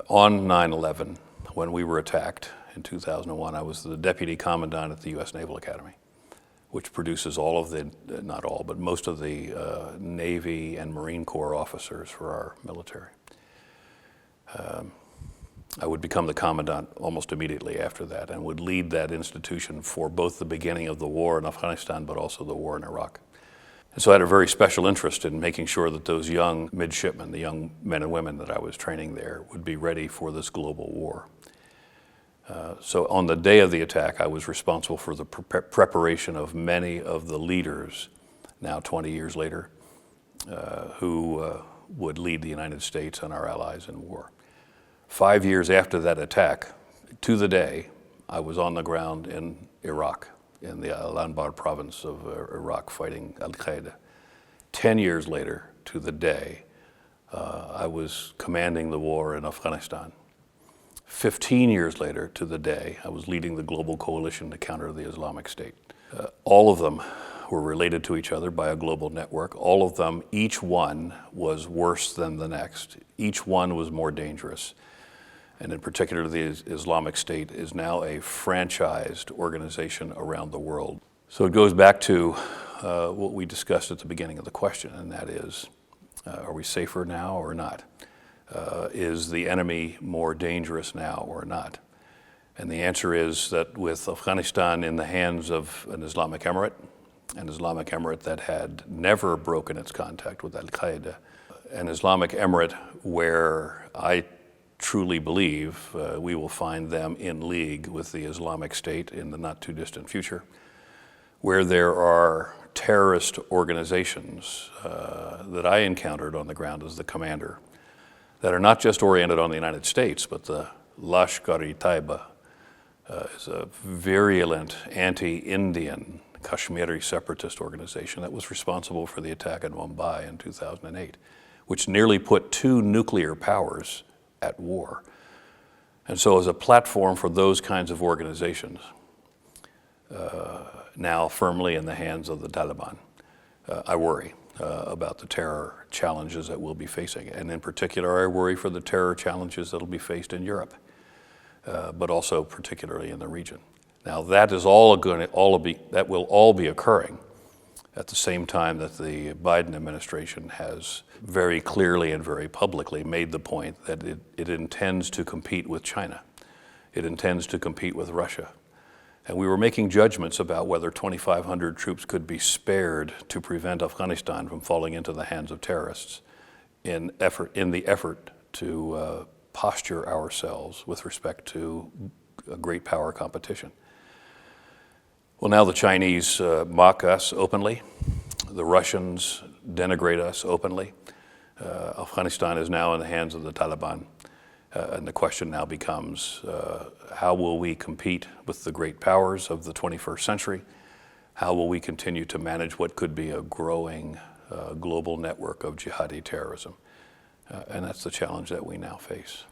On 9/11, when we were attacked in 2001, I was the deputy commandant at the U.S. Naval Academy, which produces all of the, not all, but most of the Navy and Marine Corps officers for our military. I would become the commandant almost immediately after that and would lead that institution for both the beginning of the war in Afghanistan, but also the war in Iraq. And so I had a very special interest in making sure that those young midshipmen, the young men and women that I was training there, would be ready for this global war. So on the day of the attack, I was responsible for the preparation of many of the leaders, now 20 years later, who would lead the United States and our allies in war. 5 years after that attack, to the day, I was on the ground in Iraq, in the al-Anbar province of Iraq, fighting al-Qaeda. 10 years later, to the day, I was commanding the war in Afghanistan. 15 years later, to the day, I was leading the global coalition to counter the Islamic State. All of them were related to each other by a global network. All of them, each one was worse than the next. Each one was more dangerous. And in particular, the Islamic State is now a franchised organization around the world. So it goes back to what we discussed at the beginning of the question, and that is, are we safer now or not? Is the enemy more dangerous now or not? And the answer is that with Afghanistan in the hands of an Islamic emirate that had never broken its contact with al-Qaeda, an Islamic emirate where I truly believe we will find them in league with the Islamic State in the not too distant future, where there are terrorist organizations that I encountered on the ground as the commander that are not just oriented on the United States, but the Lashkar-e-Taiba is a virulent anti-Indian Kashmiri separatist organization that was responsible for the attack in Mumbai in 2008, which nearly put 2 nuclear powers at war. And so as a platform for those kinds of organizations, now firmly in the hands of the Taliban, I worry about the terror challenges that we'll be facing. And in particular, I worry for the terror challenges that will be faced in Europe, but also particularly in the region. Now that is that will all be occurring at the same time that the Biden administration has very clearly and very publicly made the point that it intends to compete with China. It intends to compete with Russia. And we were making judgments about whether 2,500 troops could be spared to prevent Afghanistan from falling into the hands of terrorists in the effort to posture ourselves with respect to a great power competition. Well, now the Chinese mock us openly. The Russians denigrate us openly. Afghanistan is now in the hands of the Taliban. And the question now becomes, how will we compete with the great powers of the 21st century? How will we continue to manage what could be a growing global network of jihadi terrorism? And that's the challenge that we now face.